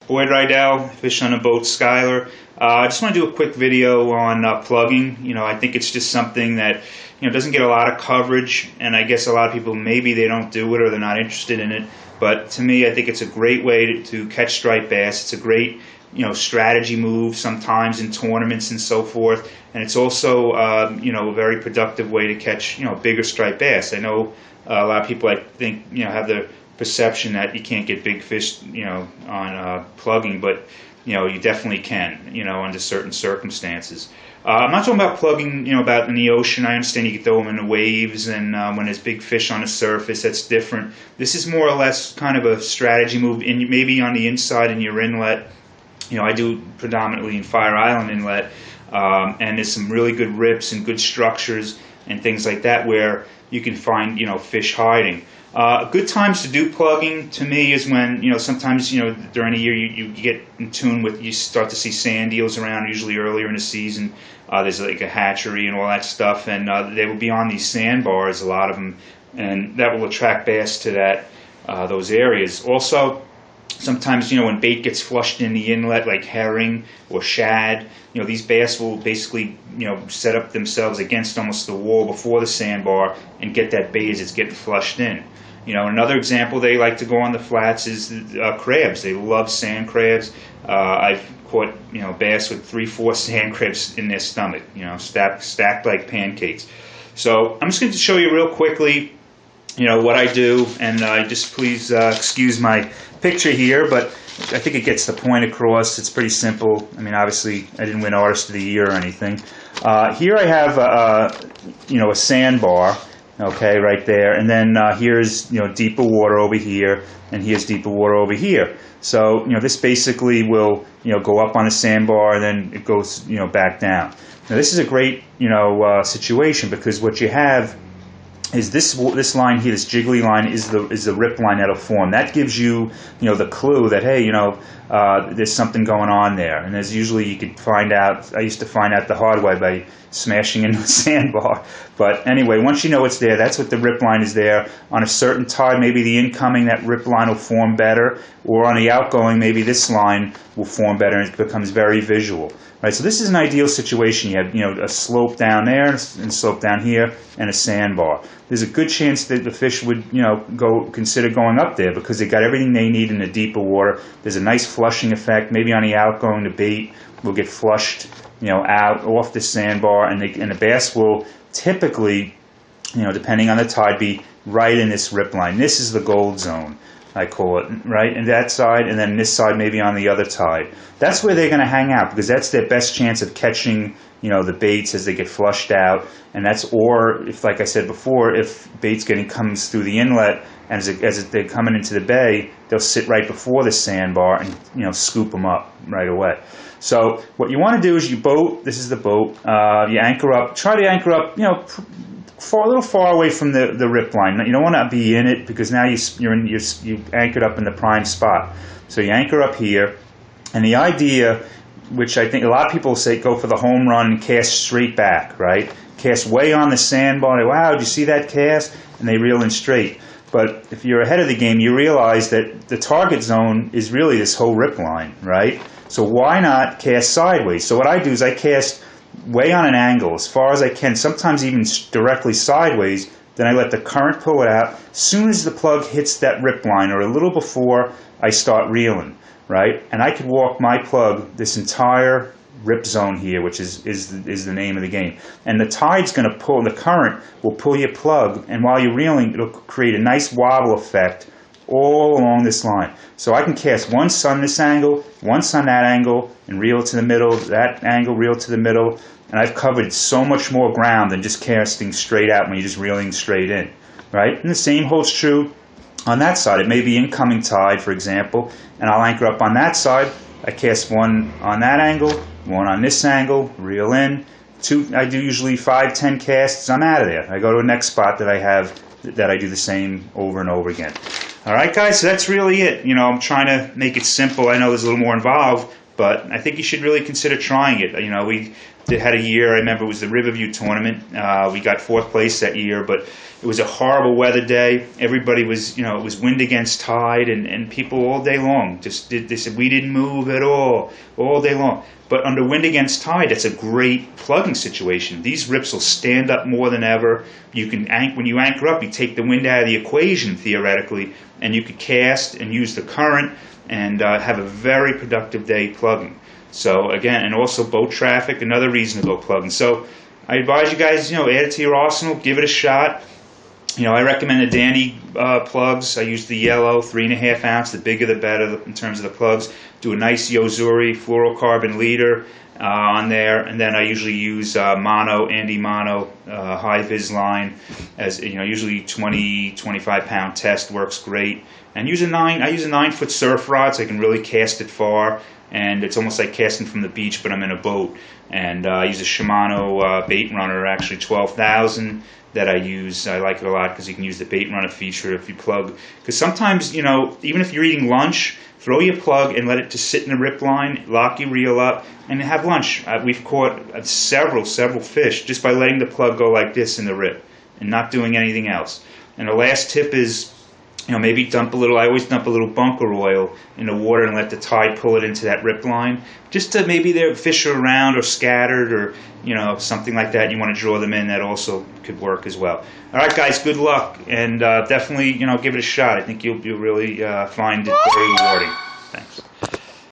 Boyd Rydell, fish on a boat, Skylar. I just want to do a quick video on plugging. I think it's just something that doesn't get a lot of coverage, and I guess a lot of people maybe they don't do it or they're not interested in it. But to me, I think it's a great way to catch striped bass. It's a great strategy move sometimes in tournaments and so forth, and it's also a very productive way to catch bigger striped bass. I know a lot of people I think have the perception that you can't get big fish on plugging, but you definitely can under certain circumstances. I'm not talking about plugging about in the ocean. I understand you can throw them in the waves, and when there's big fish on the surface, that's different. This is more or less kind of a strategy move, and maybe on the inside in your inlet. I do predominantly in Fire Island Inlet, and there's some really good rips and good structures and things like that where you can find fish hiding. Good times to do plugging to me is when sometimes during the year you get in tune with, you start to see sand eels around, usually earlier in the season. There's like a hatchery and all that stuff, and they will be on these sandbars, a lot of them, and that will attract bass to those areas. Also, sometimes when bait gets flushed in the inlet, like herring or shad, these bass will basically set up themselves against almost the wall before the sandbar and get that bait as it's getting flushed in. Another example, they like to go on the flats is crabs. They love sand crabs. I've caught bass with 3-4 sand crabs in their stomach, stacked like pancakes. So I'm just going to show you real quickly what I do, and just please excuse my picture here, but I think it gets the point across. It's pretty simple. I mean, obviously I didn't win Artist of the Year or anything. Here I have a sandbar, okay, right there, and then here's deeper water over here, and here's deeper water over here. So this basically will go up on the sandbar, and then it goes back down. Now this is a great situation, because what you have is this line here, this jiggly line, is the rip line that'll form. That gives you the clue that, hey, there's something going on there. And there's usually, you could find out, I used to find out the hard way by smashing into the sandbar. But anyway, once you know it's there, that's what the rip line is there. On a certain tide, maybe the incoming, that rip line will form better, or on the outgoing, maybe this line will form better, and it becomes very visual. Right, so this is an ideal situation. You have a slope down there and a slope down here and a sandbar. There's a good chance that the fish would consider going up there, because they got everything they need in the deeper water. There's a nice flushing effect. Maybe on the outgoing, the bait will get flushed out off the sandbar, and the bass will typically, depending on the tide, be right in this rip line. This is the gold zone, I call it, right? And that side, and then this side maybe on the other tide. That's where they're going to hang out, because that's their best chance of catching, the baits as they get flushed out. And that's, or if, like I said before, if baits comes through the inlet, and as they're coming into the bay, they'll sit right before the sandbar and scoop them up right away. So what you want to do is you boat. This is the boat. You anchor up. Try to anchor up, a little far away from the rip line. You don't want to be in it, because now you anchored up in the prime spot. So you anchor up here, and the idea, which I think a lot of people say, go for the home run and cast straight back, right? Cast way on the sandbar. Wow, did you see that cast? And they reel in straight. But if you're ahead of the game, you realize that the target zone is really this whole rip line, right? So why not cast sideways? So what I do is I cast way on an angle, as far as I can, sometimes even directly sideways. Then I let the current pull it out. As soon as the plug hits that rip line, or a little before, I start reeling, right? And I could walk my plug this entire rip zone here, which is the name of the game. And the tide's going to pull, the current will pull your plug, and while you're reeling, it'll create a nice wobble effect all along this line. So I can cast once on this angle, once on that angle, and reel to the middle, that angle, reel to the middle, and I've covered so much more ground than just casting straight out when you're just reeling straight in, right? And the same holds true on that side. It may be incoming tide, for example, and I'll anchor up on that side. I cast one on that angle, one on this angle, reel in. I do usually 5-10 casts. I'm out of there. I go to the next spot that I have, that I do the same over and over again. All right, guys, so that's really it. I'm trying to make it simple. I know there's a little more involved, but I think you should really consider trying it. had a year. I remember it was the Riverview tournament. We got 4th place that year, but it was a horrible weather day. Everybody was, it was wind against tide, and people all day long they said we didn't move at all day long. But under wind against tide, that's a great plugging situation. These rips will stand up more than ever. You can when you anchor up, you take the wind out of the equation theoretically, and you could cast and use the current and have a very productive day plugging. So again, and also boat traffic, another reason to go plugging. So I advise you guys, add it to your arsenal, give it a shot. I recommend the Dandy plugs. I use the yellow, 3.5 ounce. The bigger the better in terms of the plugs. Do a nice Yozuri fluorocarbon leader on there, and then I usually use Andy Mono high vis line as usually 20-25 pound test works great. And I use a 9-foot surf rod so I can really cast it far. And it's almost like casting from the beach, but I'm in a boat. And I use a Shimano bait runner, actually 12,000, that I use. I like it a lot because you can use the bait runner feature if you plug. Because sometimes, even if you're eating lunch, throw your plug and let it just sit in the rip line, lock your reel up, and have lunch. We've caught several fish just by letting the plug go like this in the rip and not doing anything else. And the last tip is, maybe I always dump a little bunker oil in the water and let the tide pull it into that rip line. Just to maybe the fish are around or scattered or, something like that. You want to draw them in. That also could work as well. All right, guys, good luck. And definitely, give it a shot. I think you'll really find it very rewarding. Thanks.